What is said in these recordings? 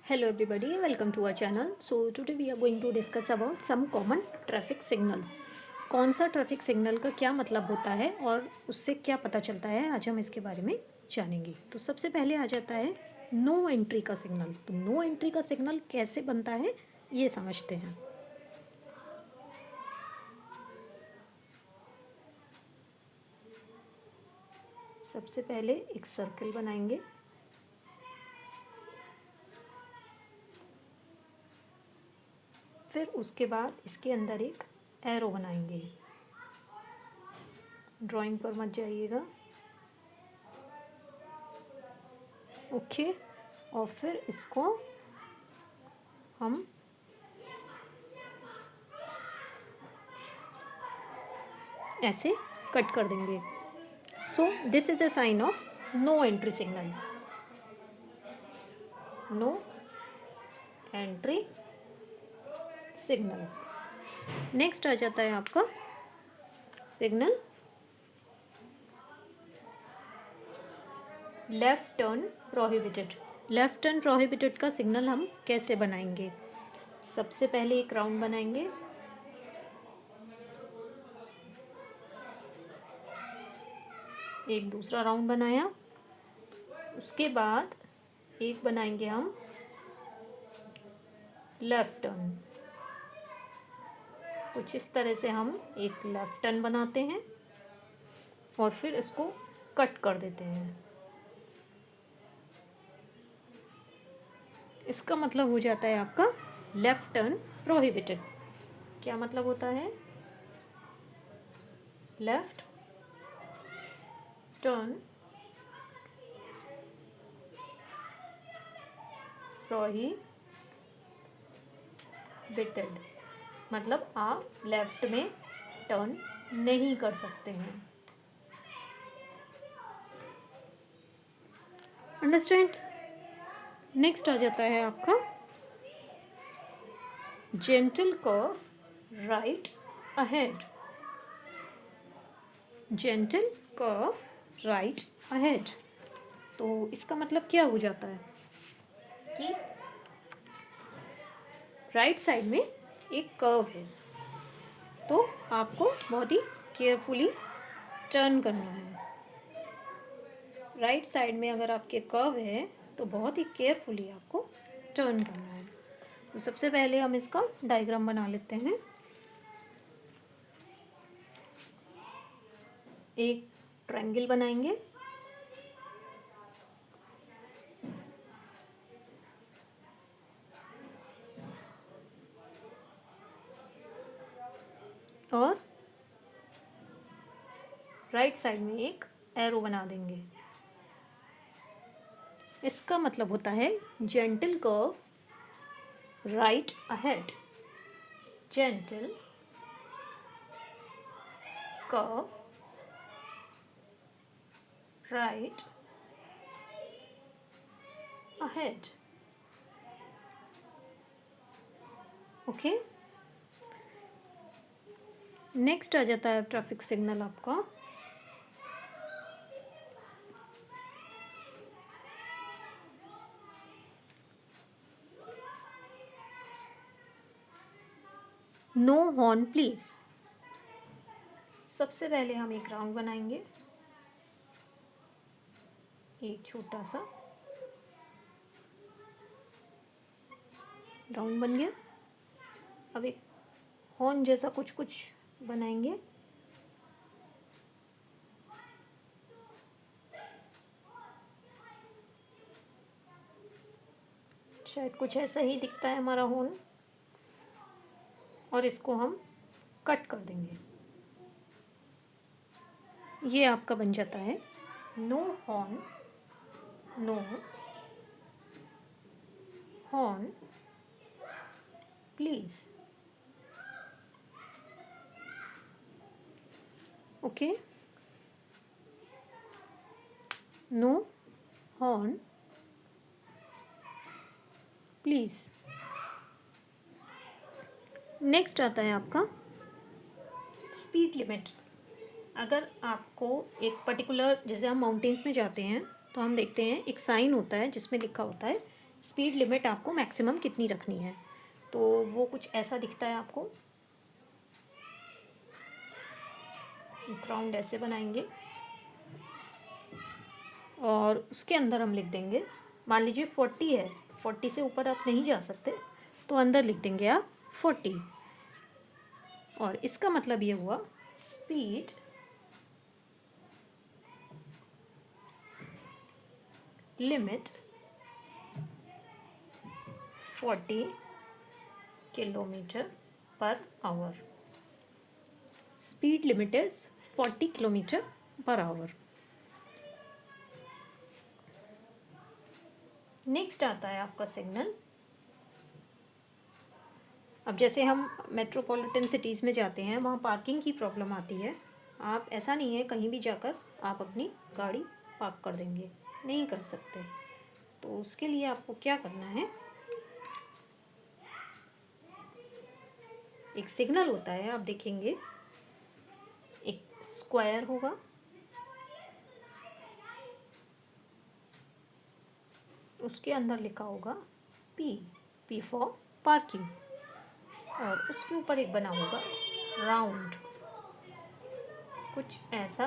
Hello everybody, welcome to our channel. So today we are going to discuss about some common traffic signals. कौन सा traffic signal का क्या मतलब होता है और उससे क्या पता चलता है, आज हम इसके बारे में जानेंगे। तो सबसे पहले आ जाता है नो एंट्री का सिग्नल। तो नो एंट्री का सिग्नल कैसे बनता है ये समझते हैं। सबसे पहले एक सर्कल बनाएंगे, फिर उसके बाद इसके अंदर एक एरो बनाएंगे। ड्राइंग पर मत जाइएगा, ओके। और फिर इसको हम ऐसे कट कर देंगे। So this is a sign of no entry signal. No entry signal. Next आ जाता है आपका signal left turn prohibited. Left turn prohibited का सिग्नल हम कैसे बनाएंगे? सबसे पहले एक राउंड बनाएंगे, एक दूसरा राउंड बनाया, उसके बाद एक बनाएंगे हम लेफ्ट टर्न। कुछ इस तरह से हम एक लेफ्ट टर्न बनाते हैं और फिर इसको कट कर देते हैं। इसका मतलब हो जाता है आपका लेफ्ट टर्न प्रोहिबिटेड। क्या मतलब होता है? लेफ्ट टर्न प्रोहिबिटेड मतलब आप लेफ्ट में टर्न नहीं कर सकते हैं। अंडरस्टैंड? नेक्स्ट आ जाता है आपका gentle curve right ahead. Gentle curve right ahead. तो इसका मतलब क्या हो जाता है कि राइट साइड में एक कर्व है, तो आपको बहुत ही केयरफुली टर्न करना है। राइट साइड में अगर आपके कर्व है तो बहुत ही केयरफुली आपको टर्न करना है। तो सबसे पहले हम इसका डायग्राम बना लेते हैं। एक ट्रायंगल बनाएंगे, और राइट साइड में एक एरो बना देंगे। इसका मतलब होता है gentle curve right ahead. Gentle curve right ahead. Okay. Next आ जाता है ट्रैफिक सिग्नल आपका नो हॉर्न प्लीज। सबसे पहले हम एक राउंड बनाएंगे, एक छोटा सा राउंड बन गया। अब एक हॉर्न जैसा कुछ कुछ बनाएंगे, शायद कुछ ऐसा ही दिखता है हमारा हॉर्न, और इसको हम कट कर देंगे। ये आपका बन जाता है no horn, no horn please. Okay, no horn please. Next आता है आपका स्पीड लिमिट। अगर आपको एक पर्टिकुलर, जैसे हम माउंटेन्स में जाते हैं तो हम देखते हैं एक साइन होता है जिसमें लिखा होता है स्पीड लिमिट आपको मैक्सिमम कितनी रखनी है। तो वो कुछ ऐसा दिखता है आपको। ग्राउंड ऐसे बनाएंगे और उसके अंदर हम लिख देंगे, मान लीजिए 40 है, 40 से ऊपर आप नहीं जा सकते, तो अंदर लिख देंगे आप 40। और इसका मतलब ये हुआ speed limit 40 kilometre per hour. Speed limit is 40 kilometre per hour. Next आता है आपका सिग्नल। अब जैसे हम मेट्रोपॉलिटन सिटीज़ में जाते हैं, वहाँ पार्किंग की प्रॉब्लम आती है। आप ऐसा नहीं है कहीं भी जाकर आप अपनी गाड़ी पार्क कर देंगे, नहीं कर सकते। तो उसके लिए आपको क्या करना है, एक सिग्नल होता है, आप देखेंगे एक स्क्वायर होगा, उसके अंदर लिखा होगा पी फॉर पार्किंग, और उसके ऊपर एक बना होगा राउंड, कुछ ऐसा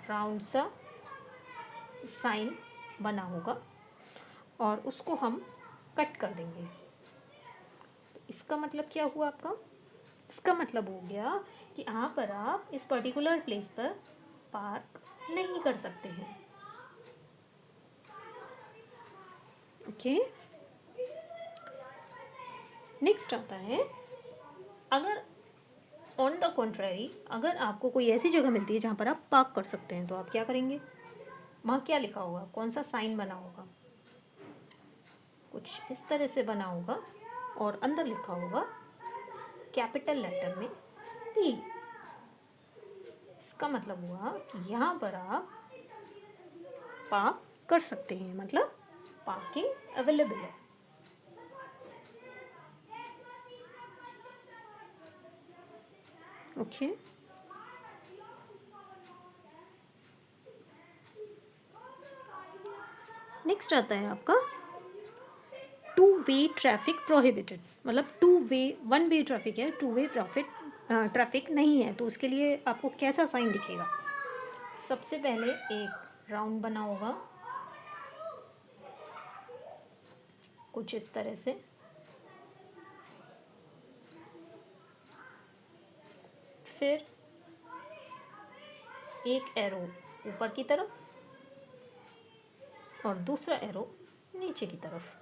राउंड सा साइन बना होगा, और उसको हम कट कर देंगे। तो इसका मतलब क्या हुआ आपका, इसका मतलब हो गया कि यहाँ पर आप इस पर्टिकुलर प्लेस पर पार्क नहीं कर सकते हैं। ओके, नेक्स्ट आता है, अगर ऑन द कॉन्ट्रेरी, अगर आपको कोई ऐसी जगह मिलती है जहाँ पर आप पार्क कर सकते हैं, तो आप क्या करेंगे, वहाँ क्या लिखा होगा, कौन सा साइन बना होगा, कुछ इस तरह से बना होगा, और अंदर लिखा होगा कैपिटल लेटर में पी। इसका मतलब हुआ कि यहाँ पर आप पार्क कर सकते हैं, मतलब पार्किंग अवेलेबल है। ओके, नेक्स्ट आता है आपका टू वे ट्रैफिक प्रोहिबिटेड, मतलब two way, one way traffic है, टू वे ट्रैफिक नहीं है, तो उसके लिए आपको कैसा साइन दिखेगा। सबसे पहले एक राउंड बना होगा कुछ इस तरह से, फिर एक एरो ऊपर की तरफ और दूसरा एरो नीचे की तरफ।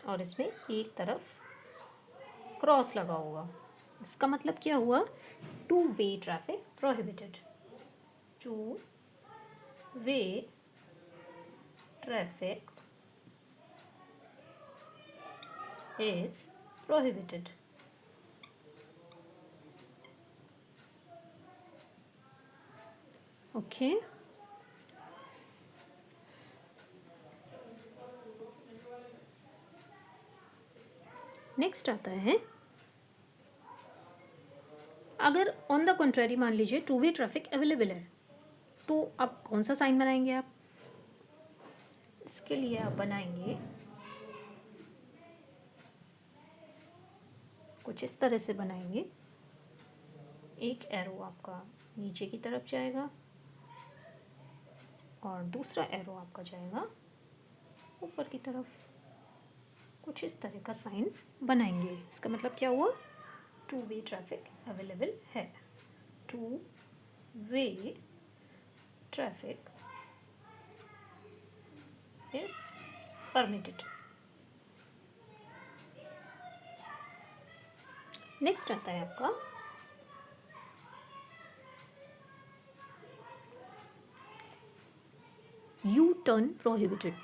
और इसमें एक तरफ क्रॉस लगा होगा। इसका मतलब क्या हुआ, two way traffic prohibited, two way traffic is prohibited. Okay, next आता है, अगर ऑन द कॉन्ट्रेरी मान लीजिए टू वे ट्रैफिक अवेलेबल है, तो आप कौन सा साइन बनाएंगे आप। इसके लिए आप बनाएंगे कुछ इस तरह से बनाएंगे, एक एरो आपका नीचे की तरफ जाएगा और दूसरा एरो आपका जाएगा ऊपर की तरफ, कुछ इस तरह का साइन बनाएंगे। इसका मतलब क्या हुआ, टू वे ट्रैफिक अवेलेबल है, two way traffic is permitted. Next आता है आपका यू टर्न प्रोहिबिटेड।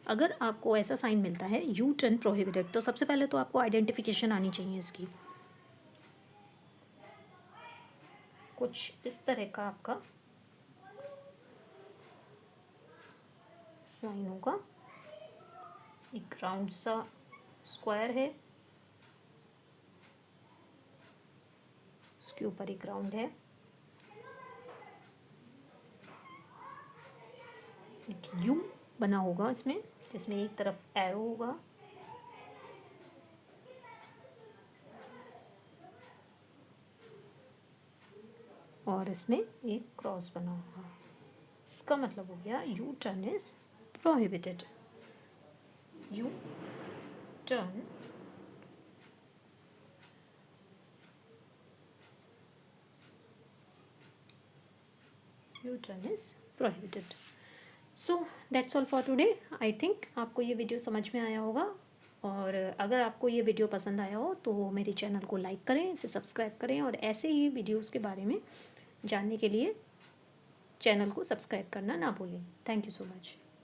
अगर आपको ऐसा साइन मिलता है यू टर्न प्रोहिबिटेड, तो सबसे पहले तो आपको आइडेंटिफिकेशन आनी चाहिए इसकी। कुछ इस तरह का आपका साइन होगा, एक राउंड सा स्क्वायर है, उसके ऊपर एक राउंड है, एक यू बना होगा इसमें, जिसमें एक तरफ एरो होगा और इसमें एक क्रॉस बना होगा। इसका मतलब हो गया U turn is prohibited. U turn is prohibited. So that's all for today. I think आपको ये वीडियो समझ में आया होगा, और अगर आपको ये वीडियो पसंद आया हो तो मेरे चैनल को लाइक करें, इसे सब्सक्राइब करें, और ऐसे ही वीडियोस के बारे में जानने के लिए चैनल को सब्सक्राइब करना ना भूलें। Thank you so much.